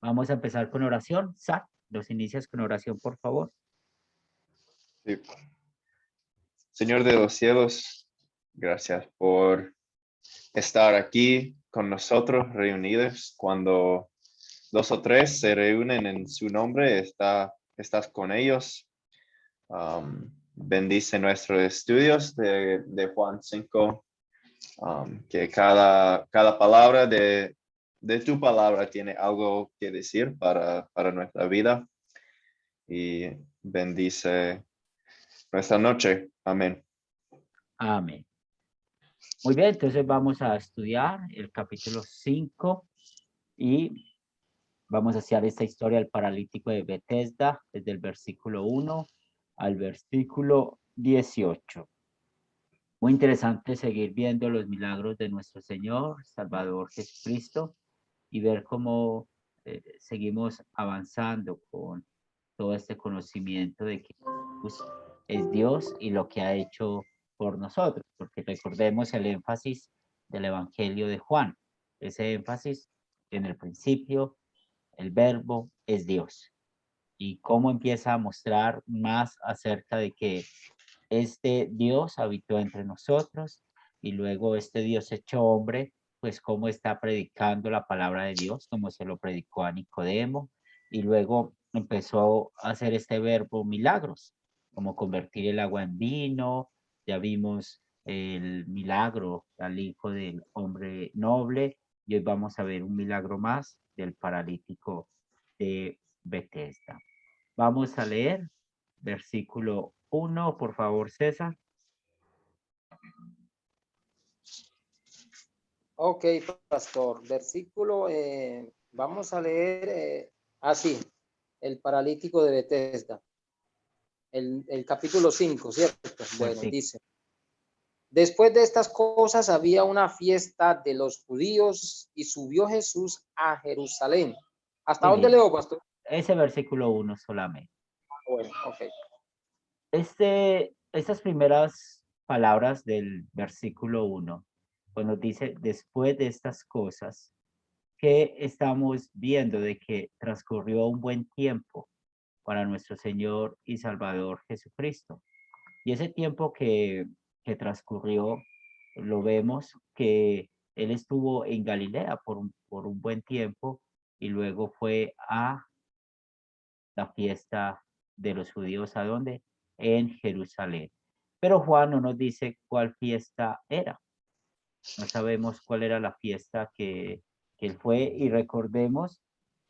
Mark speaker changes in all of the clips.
Speaker 1: Vamos a empezar con oración. Sa, los inicias con oración, por favor.
Speaker 2: Sí. Señor de los cielos, gracias por estar aquí con nosotros reunidos. Cuando dos o tres se reúnen en su nombre, estás con ellos. Bendice nuestros estudios de Juan 5, que cada palabra de tu palabra tiene algo que decir para nuestra vida. Y bendice nuestra noche. Amén.
Speaker 1: Amén. Muy bien, entonces vamos a estudiar el capítulo 5 y vamos a hacer esta historia del paralítico de Bethesda desde el versículo 1 al versículo 18. Muy interesante seguir viendo los milagros de nuestro Señor, Salvador Jesucristo, y ver cómo seguimos avanzando con todo este conocimiento de que Jesús es Dios y lo que ha hecho por nosotros, porque recordemos el énfasis del Evangelio de Juan, ese énfasis en el principio, el verbo es Dios, y cómo empieza a mostrar más acerca de que este Dios habitó entre nosotros y luego este Dios hecho hombre, pues cómo está predicando la palabra de Dios, como se lo predicó a Nicodemo, y luego empezó a hacer este verbo milagros, como convertir el agua en vino, ya vimos el milagro al hijo del hombre noble, y hoy vamos a ver un milagro más del paralítico de Bethesda. Vamos a leer versículo 1, por favor, César.
Speaker 3: Ok, pastor. Versículo, vamos a leer así, el paralítico de Bethesda. El capítulo 5, ¿cierto? Bueno,
Speaker 1: Versículo.
Speaker 3: dice. Después de estas cosas había una fiesta de los judíos y subió Jesús a Jerusalén. ¿Hasta dónde leo, pastor?
Speaker 1: Ese versículo 1 solamente.
Speaker 3: Bueno, ok.
Speaker 1: Estas primeras palabras del versículo 1, cuando dice después de estas cosas, que estamos viendo de que transcurrió un buen tiempo para nuestro Señor y Salvador Jesucristo. Y ese tiempo que transcurrió, lo vemos que Él estuvo en Galilea por un buen tiempo y luego fue a la fiesta de los judíos, ¿a dónde? En Jerusalén. Pero Juan no nos dice cuál fiesta era. No sabemos cuál era la fiesta que él fue y recordemos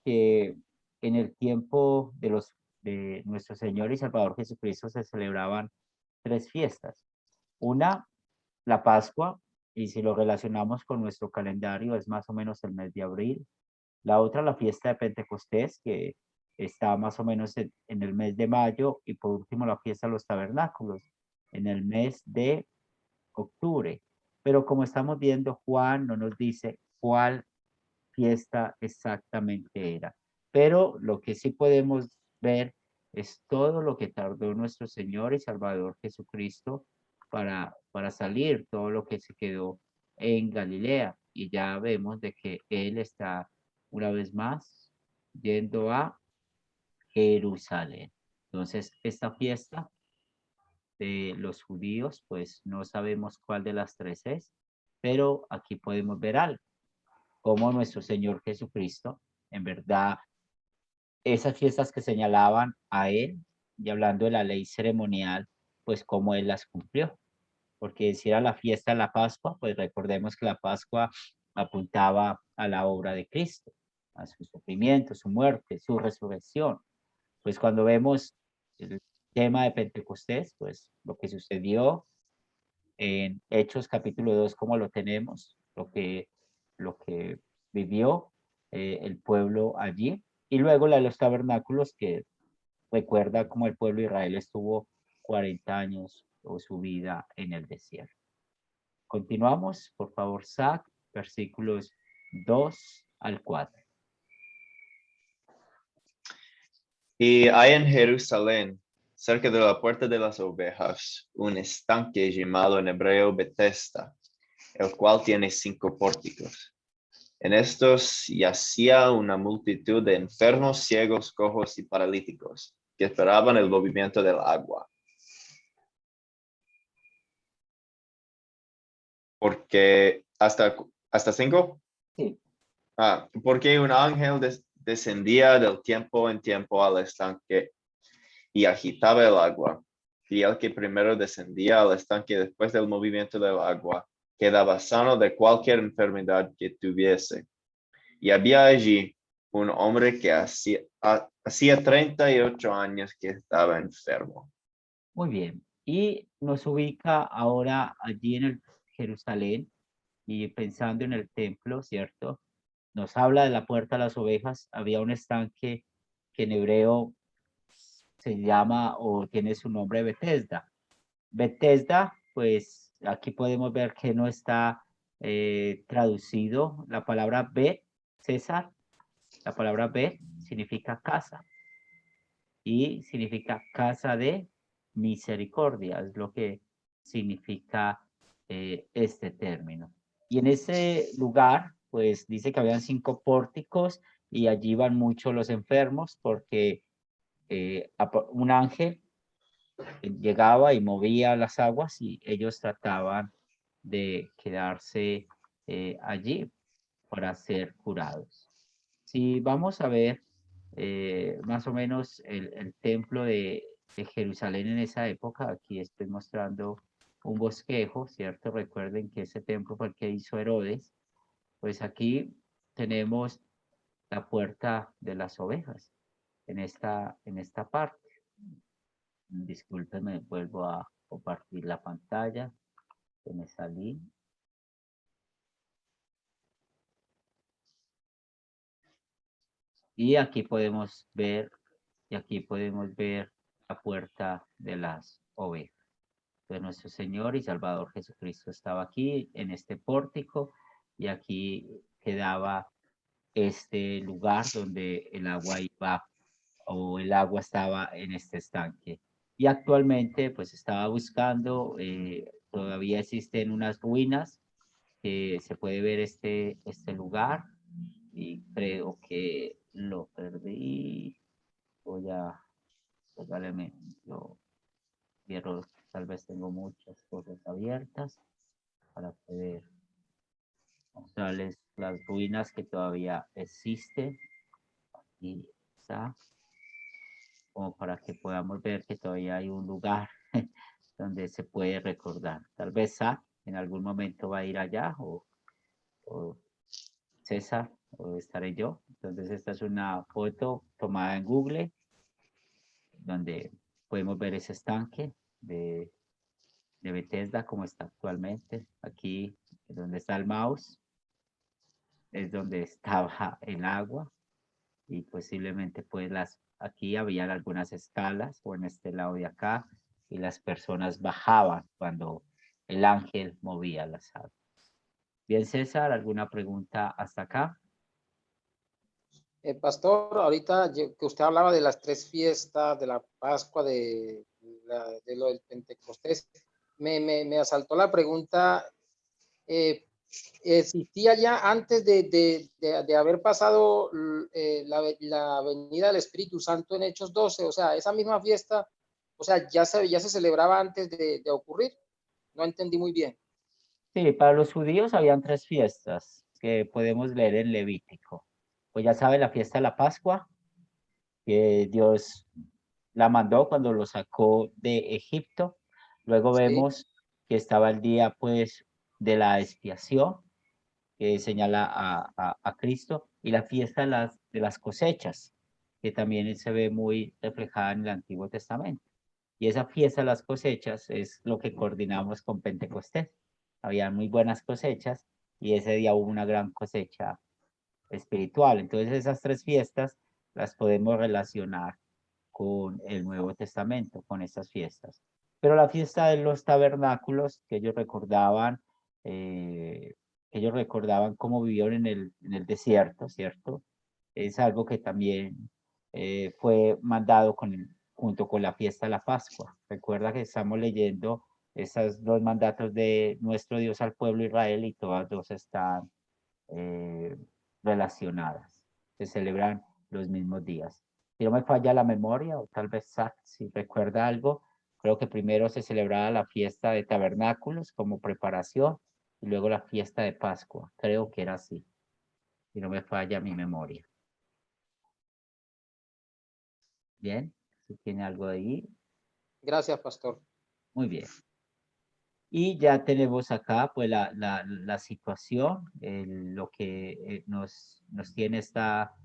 Speaker 1: que en el tiempo de nuestro Señor y Salvador Jesucristo se celebraban tres fiestas. Una, la Pascua, y si lo relacionamos con nuestro calendario es más o menos el mes de abril. La otra, la fiesta de Pentecostés, que está más o menos en el mes de mayo. Y por último, la fiesta de los tabernáculos, en el mes de octubre. Pero como estamos viendo, Juan no nos dice cuál fiesta exactamente era. Pero lo que sí podemos ver es todo lo que tardó nuestro Señor y Salvador Jesucristo para salir, todo lo que se quedó en Galilea. Y ya vemos de que Él está una vez más yendo a Jerusalén. Entonces, esta fiesta de los judíos, pues no sabemos cuál de las tres es, pero aquí podemos ver algo, como nuestro Señor Jesucristo, en verdad, esas fiestas que señalaban a Él, y hablando de la ley ceremonial, pues cómo Él las cumplió. Porque si era la fiesta de la Pascua, pues recordemos que la Pascua apuntaba a la obra de Cristo, a su sufrimiento, su muerte, su resurrección. Pues cuando vemos el tema de Pentecostés, pues lo que sucedió en Hechos capítulo 2, como lo tenemos, lo que vivió el pueblo allí, y luego la de los tabernáculos, que recuerda cómo el pueblo de Israel estuvo 40 años o su vida en el desierto. Continuamos, por favor, Zach, versículos 2 al 4.
Speaker 2: Y hay en Jerusalén, cerca de la puerta de las ovejas, un estanque llamado en hebreo Bethesda, el cual tiene 5 pórticos. En estos yacía una multitud de enfermos, ciegos, cojos y paralíticos que esperaban el movimiento del agua. Porque hasta 5.
Speaker 1: Sí.
Speaker 2: Porque un ángel descendía del tiempo en tiempo al estanque y agitaba el agua. Y el que primero descendía al estanque después del movimiento del agua quedaba sano de cualquier enfermedad que tuviese. Y había allí un hombre que hacía 38 años que estaba enfermo.
Speaker 1: Muy bien. Y nos ubica ahora allí en el Jerusalén y pensando en el templo, ¿cierto? Nos habla de la puerta de las ovejas. Había un estanque que en hebreo se llama o tiene su nombre Betesda. Betesda, pues aquí podemos ver que no está traducido la palabra Bet, César. La palabra Bet significa casa y significa casa de misericordia, es lo que significa este término. Y en ese lugar, pues dice que habían 5 pórticos y allí iban muchos los enfermos porque un ángel llegaba y movía las aguas y ellos trataban de quedarse allí para ser curados. Si vamos a ver más o menos el templo de Jerusalén en esa época, aquí estoy mostrando un bosquejo, ¿cierto? Recuerden que ese templo fue el que hizo Herodes. Pues aquí tenemos la puerta de las ovejas en esta parte. Discúlpenme, vuelvo a compartir la pantalla, que me salí. Y aquí podemos ver, la puerta de las ovejas. Entonces, nuestro Señor y Salvador Jesucristo estaba aquí en este pórtico y aquí quedaba este lugar donde el agua iba o el agua estaba en este estanque. Y actualmente pues estaba buscando, todavía existen unas ruinas, se puede ver este lugar y creo que lo perdí. Voy a, probablemente lo cierro, tal vez tengo muchas cosas abiertas para poder mostrarles las ruinas que todavía existen. Y está, como para que podamos ver que todavía hay un lugar donde se puede recordar. Tal vez en algún momento va a ir allá o César o estaré yo. Entonces esta es una foto tomada en Google donde podemos ver ese estanque de Bethesda como está actualmente. Aquí donde está el mouse es donde estaba el agua y posiblemente pues aquí habían algunas escalas o en este lado de acá y las personas bajaban cuando el ángel movía las aguas. Bien, César, ¿alguna pregunta hasta acá?
Speaker 3: Pastor, ahorita que usted hablaba de las 3 fiestas, de la Pascua, de lo del Pentecostés, me asaltó la pregunta, ¿existía ya antes de haber pasado la venida del Espíritu Santo en Hechos 12? O sea, esa misma fiesta, o sea, ya se celebraba antes de ocurrir. No entendí muy bien.
Speaker 1: Sí, para los judíos habían 3 fiestas que podemos leer en Levítico. Pues ya sabe la fiesta de la Pascua, que Dios la mandó cuando lo sacó de Egipto. Luego
Speaker 3: Sí,
Speaker 1: vemos que estaba el día pues de la expiación, que señala a Cristo, y la fiesta de las cosechas, que también se ve muy reflejada en el Antiguo Testamento. Y esa fiesta de las cosechas es lo que coordinamos con Pentecostés. Había muy buenas cosechas y ese día hubo una gran cosecha espiritual. Entonces esas 3 fiestas las podemos relacionar con el Nuevo Testamento, con estas fiestas. Pero la fiesta de los tabernáculos, eh, que ellos recordaban cómo vivieron en el desierto, ¿cierto? Es algo que también fue mandado junto con la fiesta de la Pascua. Recuerda que estamos leyendo esos 2 mandatos de nuestro Dios al pueblo Israel y todas 2 están eh, relacionadas. Se celebran los mismos días. Si no me falla la memoria, o tal vez Zach, si recuerda algo, creo que primero se celebraba la fiesta de tabernáculos como preparación y luego la fiesta de Pascua. Creo que era así, si no me falla mi memoria. Bien, si tiene algo ahí,
Speaker 3: Gracias, pastor.
Speaker 1: muy bien. Y ya tenemos acá pues la situación, lo que nos tiene esta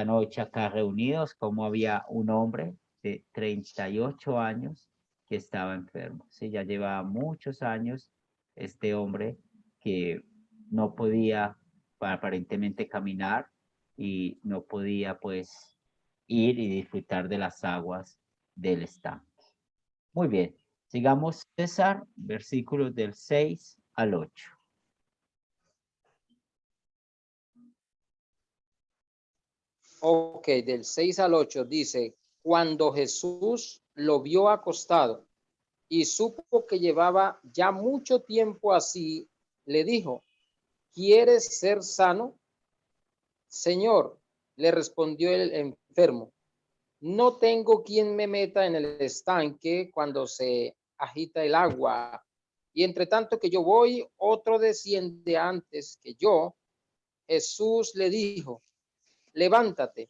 Speaker 1: noche acá reunidos, como había un hombre de 38 años que estaba enfermo. Sí, ya lleva muchos años este hombre que no podía aparentemente caminar y no podía pues ir y disfrutar de las aguas del estanque. Muy bien. Sigamos, César, versículos del 6 al 8.
Speaker 3: Ok, del 6 al 8 dice, cuando Jesús lo vio acostado y supo que llevaba ya mucho tiempo así, le dijo, ¿quieres ser sano? Señor, le respondió el enfermo, no tengo quien me meta en el estanque cuando se agita el agua. Y entre tanto que yo voy, otro desciende antes que yo. Jesús le dijo, levántate,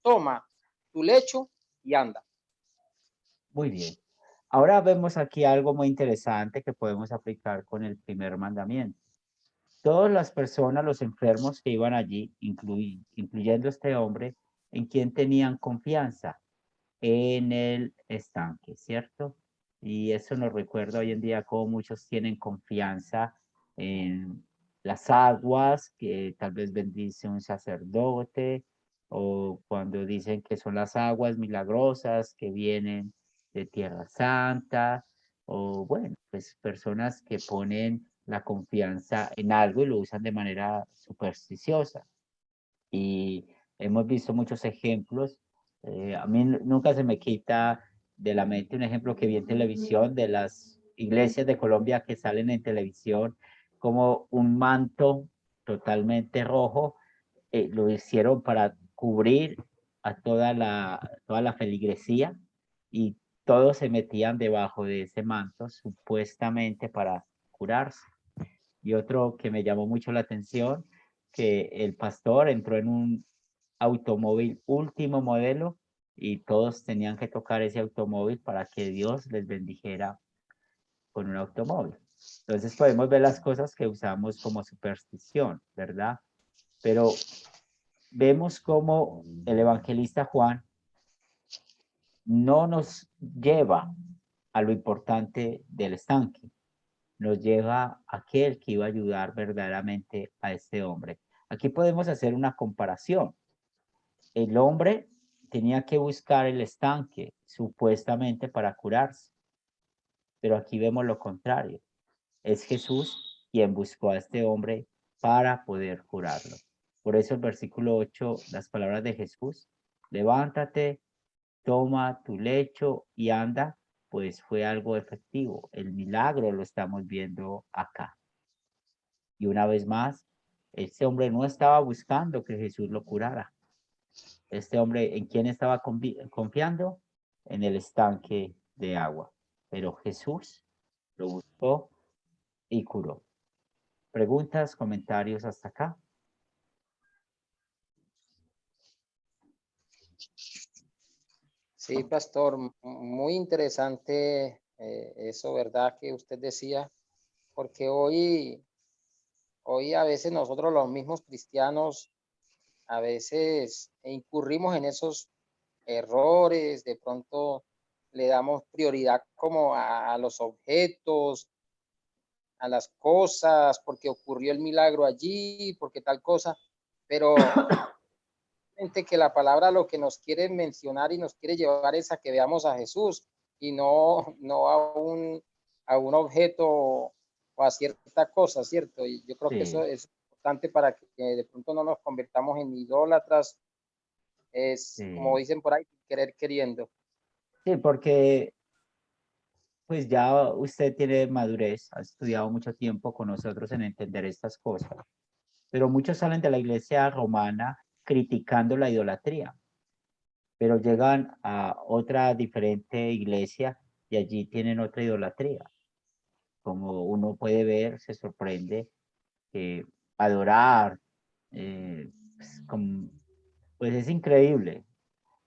Speaker 3: toma tu lecho y anda.
Speaker 1: Muy bien. Ahora vemos aquí algo muy interesante que podemos aplicar con el primer mandamiento. Todas las personas, los enfermos que iban allí, incluyendo este hombre, en quien tenían confianza en el estanque, ¿cierto? Y eso nos recuerda hoy en día cómo muchos tienen confianza en las aguas que tal vez bendice un sacerdote o cuando dicen que son las aguas milagrosas que vienen de Tierra Santa o bueno, pues personas que ponen la confianza en algo y lo usan de manera supersticiosa. Y hemos visto muchos ejemplos. A mí nunca se me quita de la mente un ejemplo que vi en televisión de las iglesias de Colombia que salen en televisión como un manto totalmente rojo, lo hicieron para cubrir a toda la feligresía y todos se metían debajo de ese manto supuestamente para curarse. Y otro que me llamó mucho la atención, que el pastor entró en un automóvil último modelo y todos tenían que tocar ese automóvil para que Dios les bendijera con un automóvil. Entonces podemos ver las cosas que usamos como superstición, ¿verdad? Pero vemos cómo el evangelista Juan no nos lleva a lo importante del estanque, nos lleva a aquel que iba a ayudar verdaderamente a este hombre. Aquí podemos hacer una comparación. El hombre tenía que buscar el estanque supuestamente para curarse, pero aquí vemos lo contrario. Es Jesús quien buscó a este hombre para poder curarlo. Por eso el versículo 8, las palabras de Jesús, levántate, toma tu lecho y anda, pues fue algo efectivo. El milagro lo estamos viendo acá. Y una vez más, este hombre no estaba buscando que Jesús lo curara. Este hombre, ¿en quién estaba confiando? En el estanque de agua. Pero Jesús lo buscó y curó. ¿Preguntas, comentarios hasta acá?
Speaker 3: Sí, pastor, muy interesante eso, ¿verdad? Que usted decía, porque hoy a veces nosotros los mismos cristianos, a veces incurrimos en esos errores, de pronto le damos prioridad como a los objetos, a las cosas, porque ocurrió el milagro allí, porque tal cosa, pero que la palabra lo que nos quiere mencionar y nos quiere llevar es a que veamos a Jesús y no a un objeto o a cierta cosa, ¿cierto? Y yo creo que eso
Speaker 1: Sí,
Speaker 3: es importante para que de pronto no nos convirtamos en idólatras, es como
Speaker 1: sí.
Speaker 3: dicen por ahí, querer queriendo.
Speaker 1: Sí, porque pues ya usted tiene madurez, ha estudiado mucho tiempo con nosotros en entender estas cosas. pero muchos salen de la iglesia romana criticando la idolatría, pero llegan a otra diferente iglesia y allí tienen otra idolatría. Como uno puede ver, se sorprende que adorar, pues, pues es increíble,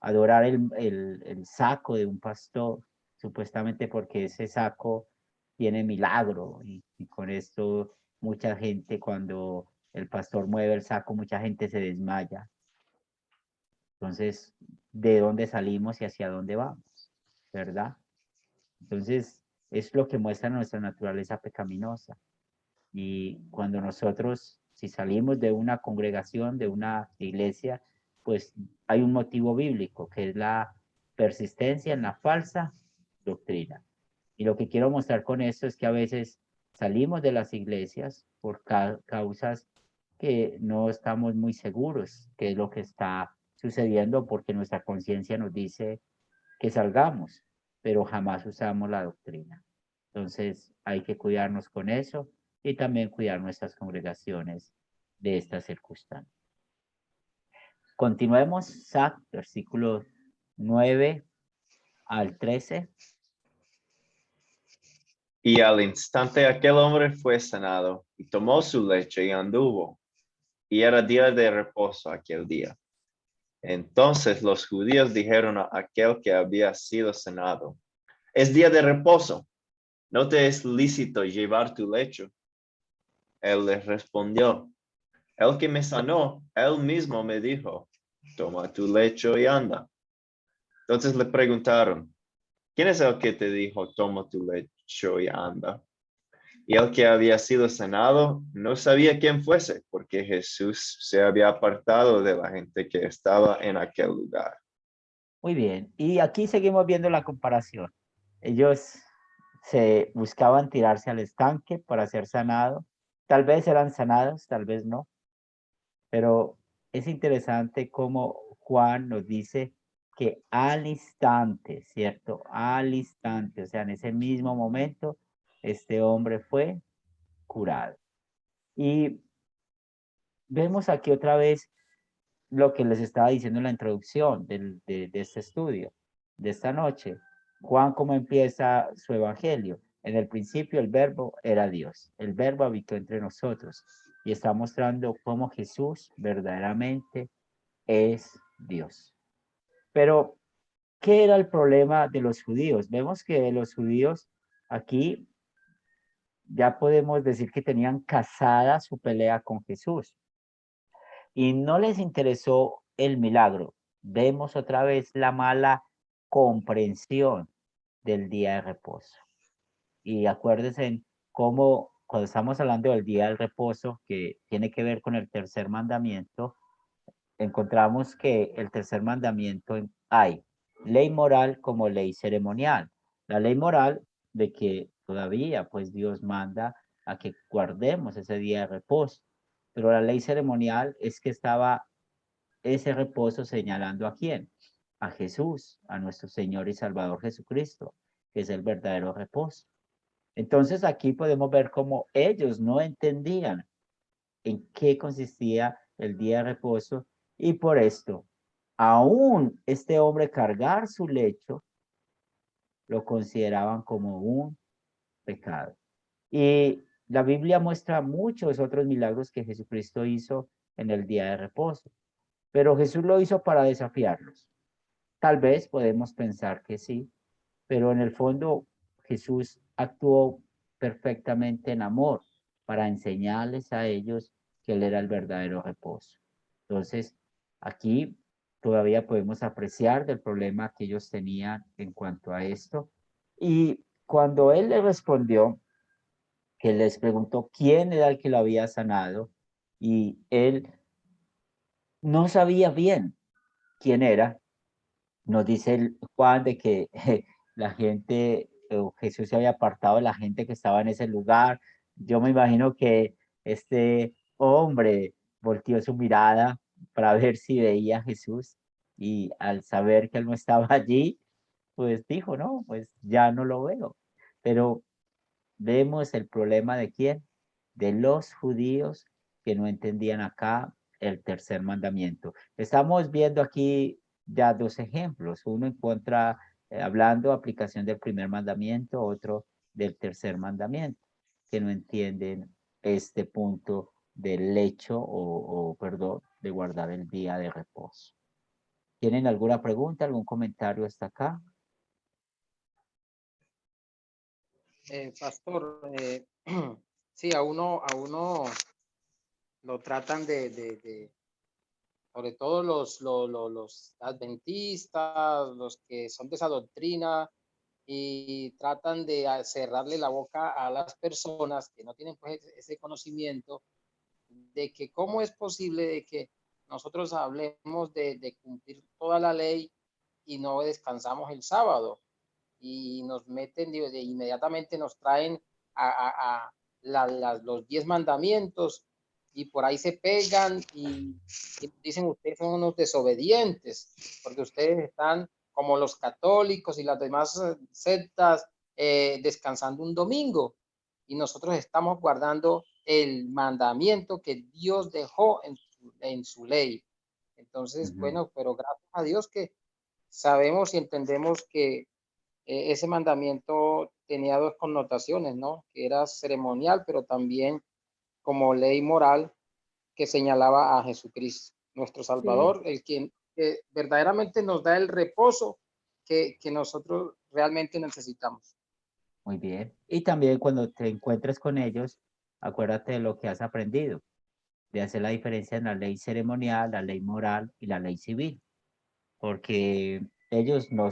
Speaker 1: adorar el saco de un pastor, supuestamente porque ese saco tiene milagro y con esto mucha gente cuando el pastor mueve el saco, mucha gente se desmaya. Entonces, ¿de dónde salimos y hacia dónde vamos? ¿Verdad? Entonces, es lo que muestra nuestra naturaleza pecaminosa. Y cuando nosotros, si salimos de una congregación, de una iglesia, pues hay un motivo bíblico, que es la persistencia en la falsa doctrina. Y lo que quiero mostrar con esto es que a veces salimos de las iglesias por causas que no estamos muy seguros qué es lo que está sucediendo, porque nuestra conciencia nos dice que salgamos, pero jamás usamos la doctrina. Entonces hay que cuidarnos con eso y también cuidar nuestras congregaciones de estas circunstancias. Continuemos, Sac, versículos 9 al 13.
Speaker 2: Y al instante aquel hombre fue sanado y tomó su lecho y anduvo. Y era día de reposo aquel día. Entonces los judíos dijeron a aquel que había sido sanado: es día de reposo, ¿no te es lícito llevar tu lecho? Él les respondió: el que me sanó, él mismo me dijo: toma tu lecho y anda. Entonces le preguntaron: ¿quién es el que te dijo, toma tu lecho y anda? Y el que había sido sanado no sabía quién fuese, porque Jesús se había apartado de la gente que estaba en aquel lugar.
Speaker 1: Muy bien, y aquí seguimos viendo la comparación. Ellos se buscaban tirarse al estanque para ser sanados. Tal vez eran sanados, tal vez no, pero es interesante cómo Juan nos dice que al instante, ¿cierto? Al instante, o sea, en ese mismo momento, este hombre fue curado. Y vemos aquí otra vez lo que les estaba diciendo en la introducción de este estudio, de esta noche. Juan, ¿cómo empieza su evangelio? En el principio el verbo era Dios, el verbo habitó entre nosotros y está mostrando cómo Jesús verdaderamente es Dios. Pero, ¿qué era el problema de los judíos? Vemos que los judíos aquí ya podemos decir que tenían casada su pelea con Jesús y no les interesó el milagro. Vemos otra vez la mala comprensión del día de reposo. Y acuérdense en cómo, cuando estamos hablando del día del reposo, que tiene que ver con el tercer mandamiento, encontramos que el tercer mandamiento hay ley moral como ley ceremonial. La ley moral de que todavía pues Dios manda a que guardemos ese día de reposo, pero la ley ceremonial es que estaba ese reposo señalando a quién, a Jesús, a nuestro Señor y Salvador Jesucristo, que es el verdadero reposo. Entonces aquí podemos ver cómo ellos no entendían en qué consistía el día de reposo y por esto, aún este hombre cargar su lecho, lo consideraban como un pecado. Y la Biblia muestra muchos otros milagros que Jesucristo hizo en el día de reposo, pero Jesús lo hizo para desafiarlos. Tal vez podemos pensar que sí, pero en el fondo Jesús actuó perfectamente en amor para enseñarles a ellos que Él era el verdadero reposo. Entonces, aquí todavía podemos apreciar del problema que ellos tenían en cuanto a esto. Y cuando Él les respondió, que les preguntó quién era el que lo había sanado, y Él no sabía bien quién era, nos dice Juan de que la gente, Jesús se había apartado de la gente que estaba en ese lugar. Yo me imagino que este hombre volteó su mirada para ver si veía a Jesús y al saber que él no estaba allí, pues dijo, no, pues ya no lo veo. Pero vemos el problema de quién, de los judíos que no entendían acá el tercer mandamiento. Estamos viendo aquí ya dos ejemplos, uno en contra, hablando aplicación del primer mandamiento, otro del tercer mandamiento, que no entienden este punto del hecho perdón, de guardar el día de reposo. ¿Tienen alguna pregunta, algún comentario hasta acá?
Speaker 3: Pastor, sí, a uno lo tratan sobre todo los adventistas, los que son de esa doctrina, y tratan de cerrarle la boca a las personas que no tienen pues ese conocimiento de que cómo es posible de que nosotros hablemos de cumplir toda la ley y no descansamos el sábado, y nos meten inmediatamente nos traen a los 10 mandamientos y por ahí se pegan y dicen ustedes son unos desobedientes porque ustedes están como los católicos y las demás sectas descansando un domingo y nosotros estamos guardando el mandamiento que Dios dejó en su ley. Entonces, bueno, pero gracias a Dios que sabemos y entendemos que ese mandamiento tenía dos connotaciones, ¿no? Que era ceremonial, pero también como ley moral que señalaba a Jesucristo, nuestro Salvador, el quien verdaderamente nos da el reposo que nosotros realmente necesitamos.
Speaker 1: Muy bien. Y también cuando te encuentres con ellos, acuérdate de lo que has aprendido, de hacer la diferencia en la ley ceremonial, la ley moral y la ley civil, porque ellos no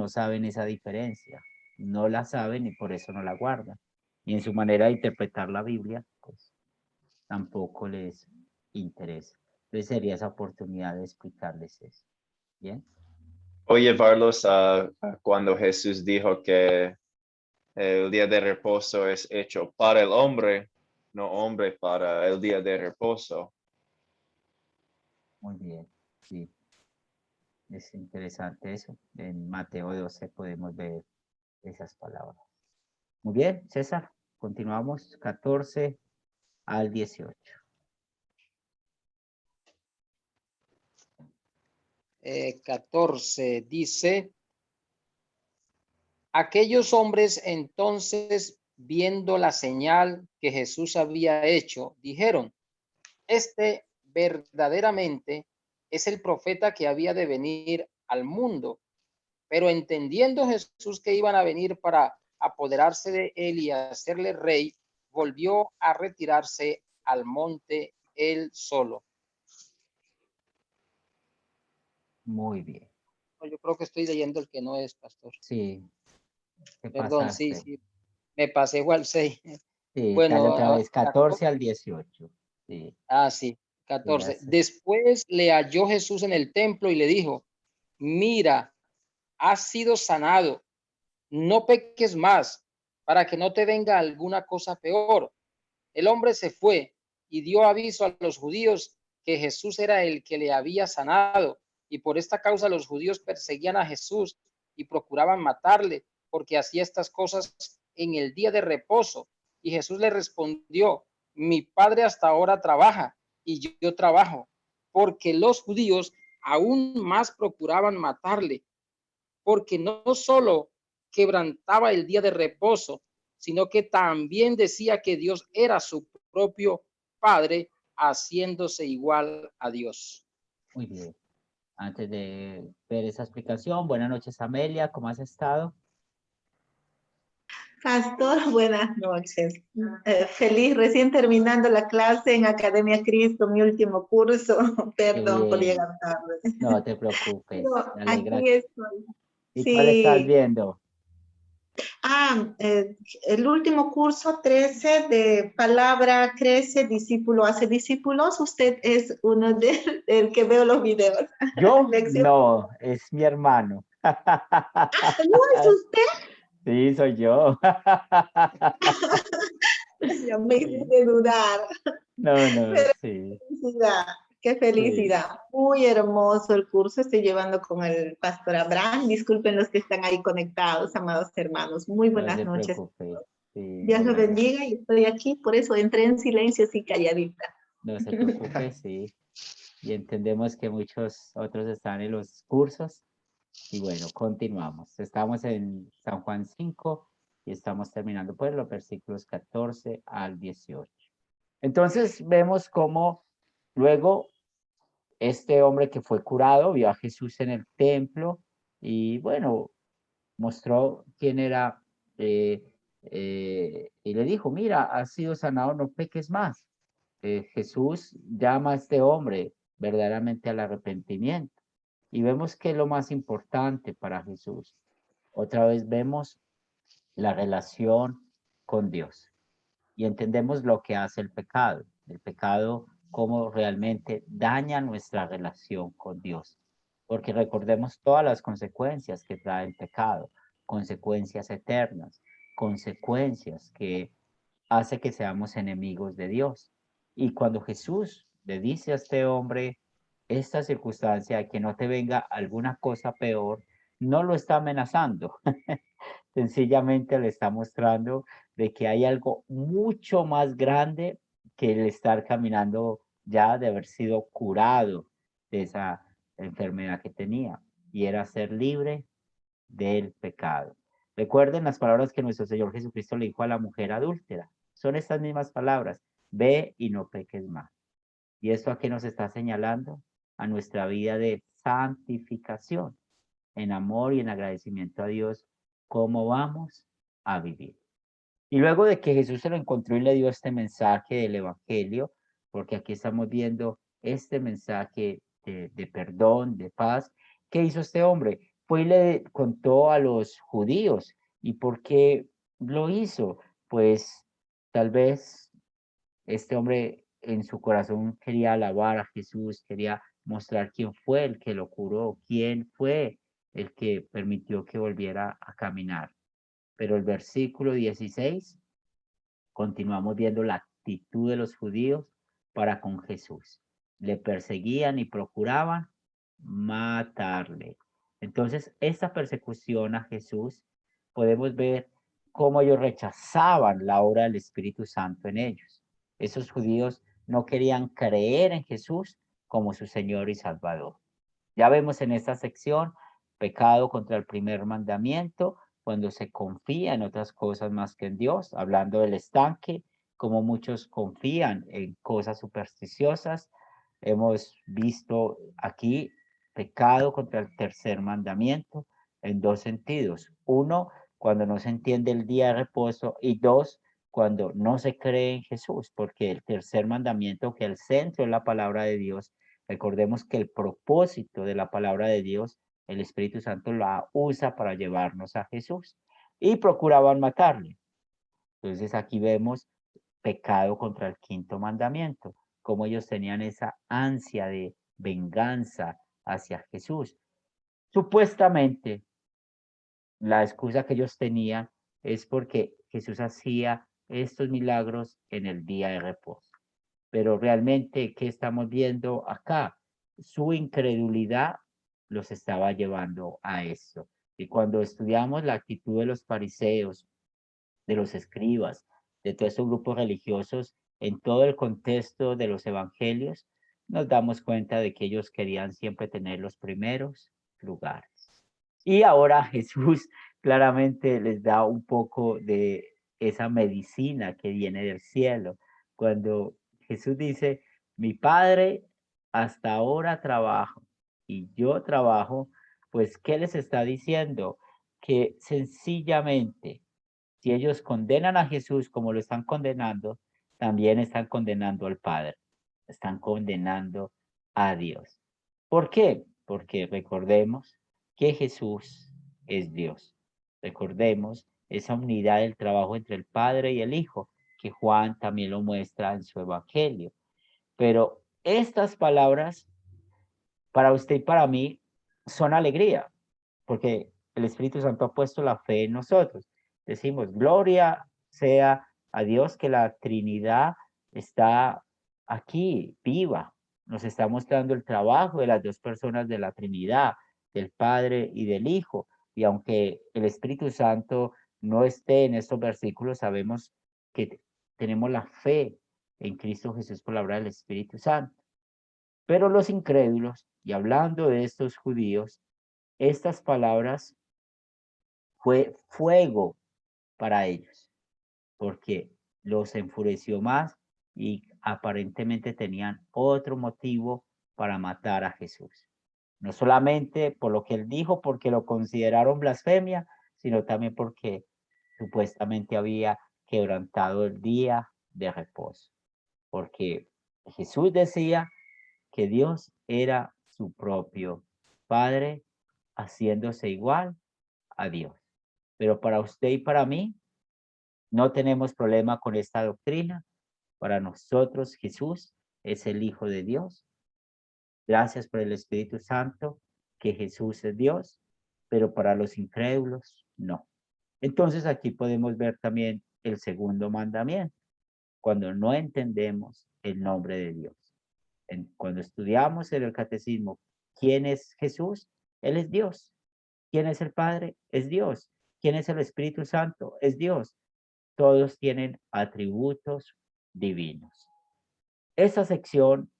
Speaker 1: saben esa diferencia, no la saben y por eso no la guardan. Y en su manera de interpretar la Biblia, pues tampoco les interesa. Entonces sería esa oportunidad de explicarles eso. ¿Bien?
Speaker 2: O llevarlos a cuando Jesús dijo que el día de reposo es hecho para el hombre, no hombre para el día de reposo.
Speaker 1: Muy bien, sí. Es interesante eso. En Mateo 12 podemos ver esas palabras. Muy bien, César, continuamos 14 al 18.
Speaker 3: 14 dice, aquellos hombres entonces, viendo la señal que Jesús había hecho, dijeron, este verdaderamente es el profeta que había de venir al mundo. Pero entendiendo Jesús que iban a venir para apoderarse de él y hacerle rey, volvió a retirarse al monte él solo.
Speaker 1: Muy bien.
Speaker 3: Yo creo que estoy leyendo el que no es, pastor.
Speaker 1: Sí.
Speaker 3: Perdón, sí. Me pasé igual 6.
Speaker 1: Sí,
Speaker 3: Bueno,
Speaker 1: dale otra vez, 14 al 18. Sí.
Speaker 3: Sí, 14.
Speaker 1: Sí,
Speaker 3: Después le halló Jesús en el templo y le dijo, mira, has sido sanado, no peques más, para que no te venga alguna cosa peor. El hombre se fue y dio aviso a los judíos que Jesús era el que le había sanado, y por esta causa los judíos perseguían a Jesús y procuraban matarle, porque hacía estas cosas en el día de reposo. Y Jesús le respondió, mi Padre hasta ahora trabaja y yo trabajo, porque los judíos aún más procuraban matarle, porque no solo quebrantaba el día de reposo, sino que también decía que Dios era su propio Padre, haciéndose igual a Dios.
Speaker 1: Muy bien. Antes de ver esa explicación, buenas noches, Amelia, ¿cómo has estado?
Speaker 4: Pastor, buenas noches. Feliz, recién terminando la clase en Academia Cristo, mi último curso. Perdón por llegar tarde.
Speaker 1: No te preocupes.
Speaker 4: No, aquí estoy.
Speaker 1: ¿Y
Speaker 4: sí.
Speaker 1: cuál estás viendo?
Speaker 4: El último curso 13 de Palabra Crece, Discípulo Hace Discípulos. Usted es uno del que veo los videos.
Speaker 1: ¿Yo? No, es mi hermano.
Speaker 4: ¿No es usted?
Speaker 1: Sí, soy yo.
Speaker 4: Ya me hice dudar.
Speaker 1: No,
Speaker 4: Pero
Speaker 1: sí.
Speaker 4: Qué felicidad. Sí. Muy hermoso el curso. Estoy llevando con el pastor Abraham. Disculpen los que están ahí conectados, amados hermanos. Muy buenas noches.
Speaker 1: Sí,
Speaker 4: Dios los bendiga y estoy aquí. Por eso entré en silencio así calladita.
Speaker 1: No se preocupe, sí. Y entendemos que muchos otros están en los cursos. Y bueno, continuamos. Estamos en San Juan 5 y estamos terminando pues los versículos 14 al 18. Entonces vemos cómo luego este hombre que fue curado vio a Jesús en el templo y bueno, mostró quién era y le dijo, mira, has sido sanado, no peques más. Jesús llama a este hombre verdaderamente al arrepentimiento. Y vemos que es lo más importante para Jesús. Otra vez vemos la relación con Dios y entendemos lo que hace el pecado, cómo realmente daña nuestra relación con Dios. Porque recordemos todas las consecuencias que trae el pecado, consecuencias eternas, consecuencias que hace que seamos enemigos de Dios. Y cuando Jesús le dice a este hombre esta circunstancia de que no te venga alguna cosa peor, no lo está amenazando, sencillamente le está mostrando de que hay algo mucho más grande que el estar caminando ya de haber sido curado de esa enfermedad que tenía, y era ser libre del pecado. Recuerden las palabras que nuestro Señor Jesucristo le dijo a la mujer adúltera. Son estas mismas palabras. Ve y no peques más. ¿Y esto a qué nos está señalando? A nuestra vida de santificación, en amor y en agradecimiento a Dios, cómo vamos a vivir. Y luego de que Jesús se lo encontró y le dio este mensaje del Evangelio, porque aquí estamos viendo este mensaje de perdón, de paz, ¿qué hizo este hombre? Pues le contó a los judíos. ¿Y por qué lo hizo? Pues tal vez este hombre en su corazón quería alabar a Jesús, quería mostrar quién fue el que lo curó, quién fue el que permitió que volviera a caminar. Pero el versículo 16, continuamos viendo la actitud de los judíos para con Jesús. Le perseguían y procuraban matarle. Entonces, esta persecución a Jesús, podemos ver cómo ellos rechazaban la obra del Espíritu Santo en ellos. Esos judíos no querían creer en Jesús como su Señor y Salvador. Ya vemos en esta sección pecado contra el primer mandamiento, cuando se confía en otras cosas más que en Dios, hablando del estanque, como muchos confían en cosas supersticiosas. Hemos visto aquí pecado contra el tercer mandamiento en dos sentidos. Uno, cuando no se entiende el día de reposo, y dos, cuando no se cree en Jesús, porque el tercer mandamiento, que el centro es la palabra de Dios, recordemos que el propósito de la palabra de Dios, el Espíritu Santo la usa para llevarnos a Jesús, y procuraban matarle. Entonces aquí vemos pecado contra el quinto mandamiento, como ellos tenían esa ansia de venganza hacia Jesús. Supuestamente, la excusa que ellos tenían es porque Jesús hacía estos milagros en el día de reposo. Pero realmente, ¿qué estamos viendo acá? Su incredulidad los estaba llevando a esto. Y cuando estudiamos la actitud de los fariseos, de los escribas, de todos estos grupos religiosos, en todo el contexto de los evangelios, nos damos cuenta de que ellos querían siempre tener los primeros lugares. Y ahora Jesús claramente les da un poco de esa medicina que viene del cielo. Cuando Jesús dice, mi Padre hasta ahora trabaja y yo trabajo, pues ¿qué les está diciendo? Que sencillamente, si ellos condenan a Jesús como lo están condenando, también están condenando al Padre, están condenando a Dios. ¿Por qué? Porque recordemos que Jesús es Dios. Recordemos esa unidad del trabajo entre el Padre y el Hijo, que Juan también lo muestra en su Evangelio. Pero estas palabras, para usted y para mí, son alegría, porque el Espíritu Santo ha puesto la fe en nosotros. Decimos, gloria sea a Dios, que la Trinidad está aquí, viva. Nos está mostrando el trabajo de las dos personas de la Trinidad, del Padre y del Hijo. Y aunque el Espíritu Santo no esté en estos versículos, sabemos que tenemos la fe en Cristo Jesús por la obra del Espíritu Santo. Pero los incrédulos, y hablando de estos judíos, estas palabras fue fuego para ellos, porque los enfureció más y aparentemente tenían otro motivo para matar a Jesús. No solamente por lo que él dijo, porque lo consideraron blasfemia, sino también porque supuestamente había quebrantado el día de reposo. Porque Jesús decía que Dios era su propio Padre, haciéndose igual a Dios. Pero para usted y para mí, no tenemos problema con esta doctrina. Para nosotros, Jesús es el Hijo de Dios. Gracias por el Espíritu Santo, que Jesús es Dios, pero para los incrédulos, no. Entonces aquí podemos ver también el segundo mandamiento, cuando no entendemos el nombre de Dios. Cuando estudiamos en el catecismo, ¿quién es Jesús? Él es Dios. ¿Quién es el Padre? Es Dios. ¿Quién es el Espíritu Santo? Es Dios. Todos tienen atributos divinos. Esta sección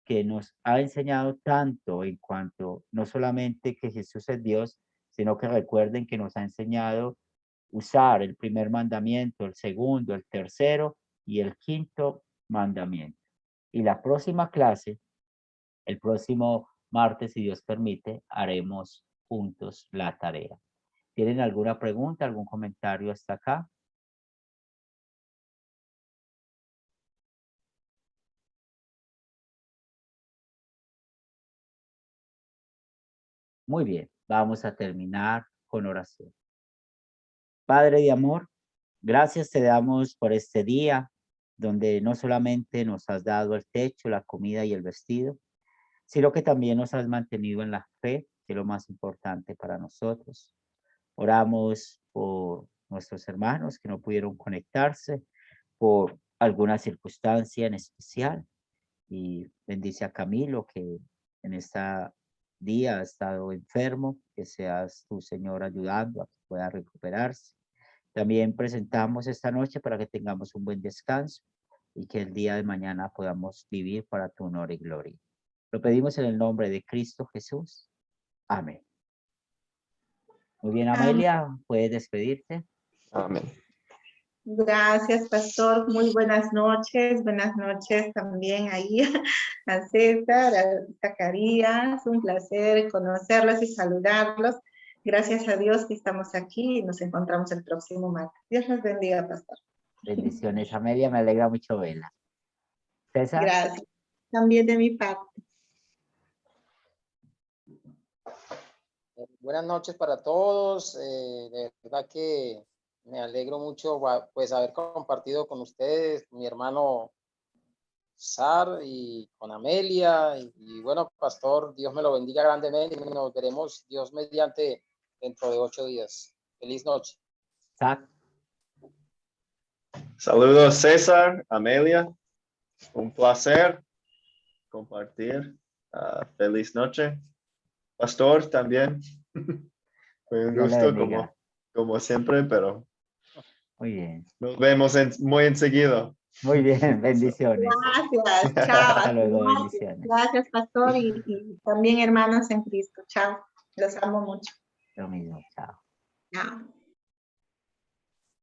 Speaker 1: que nos ha enseñado tanto en cuanto no solamente que Jesús es Dios, sino que recuerden que nos ha enseñado usar el primer mandamiento, el segundo, el tercero y el quinto mandamiento. Y la próxima clase, el próximo martes, si Dios permite, haremos juntos la tarea. ¿Tienen alguna pregunta, algún comentario hasta acá? Muy bien, vamos a terminar con oración. Padre de amor, gracias te damos por este día, donde no solamente nos has dado el techo, la comida y el vestido, sino que también nos has mantenido en la fe, que es lo más importante para nosotros. Oramos por nuestros hermanos que no pudieron conectarse por alguna circunstancia en especial, y bendice a Camilo, que en este día ha estado enfermo, que seas tu Señor ayudando a que pueda recuperarse. También presentamos esta noche para que tengamos un buen descanso y que el día de mañana podamos vivir para tu honor y gloria. Lo pedimos en el nombre de Cristo Jesús. Amén. Muy bien, Amelia, puedes despedirte.
Speaker 2: Amén.
Speaker 4: Gracias, pastor. Muy buenas noches. Buenas noches también ahí a César, a Zacarías. Un placer conocerlos y saludarlos. Gracias a Dios que estamos aquí y nos encontramos el próximo martes. Dios los bendiga, pastor.
Speaker 1: Bendiciones, Amelia. Me alegra mucho verla. César.
Speaker 4: Gracias. También de mi parte.
Speaker 3: Buenas noches para todos. De verdad que me alegro mucho pues haber compartido con ustedes, mi hermano Sar y con Amelia. Y bueno, pastor, Dios me lo bendiga grandemente y nos veremos Dios mediante dentro de 8 días. Feliz noche.
Speaker 1: Zach.
Speaker 2: Saludos César, Amelia. Un placer compartir. Feliz noche. Pastor también. Fue un
Speaker 1: Dios le
Speaker 2: gusto
Speaker 1: bendiga.
Speaker 2: como siempre, pero
Speaker 1: Muy bien.
Speaker 2: nos vemos muy enseguida.
Speaker 1: Muy bien, bendiciones.
Speaker 4: Gracias, chao.
Speaker 1: Hasta luego,
Speaker 4: Gracias.
Speaker 1: bendiciones.
Speaker 4: Gracias, pastor, y también hermanos en Cristo. Chao. Los amo mucho.
Speaker 1: Lo mismo, chao.
Speaker 4: Chao.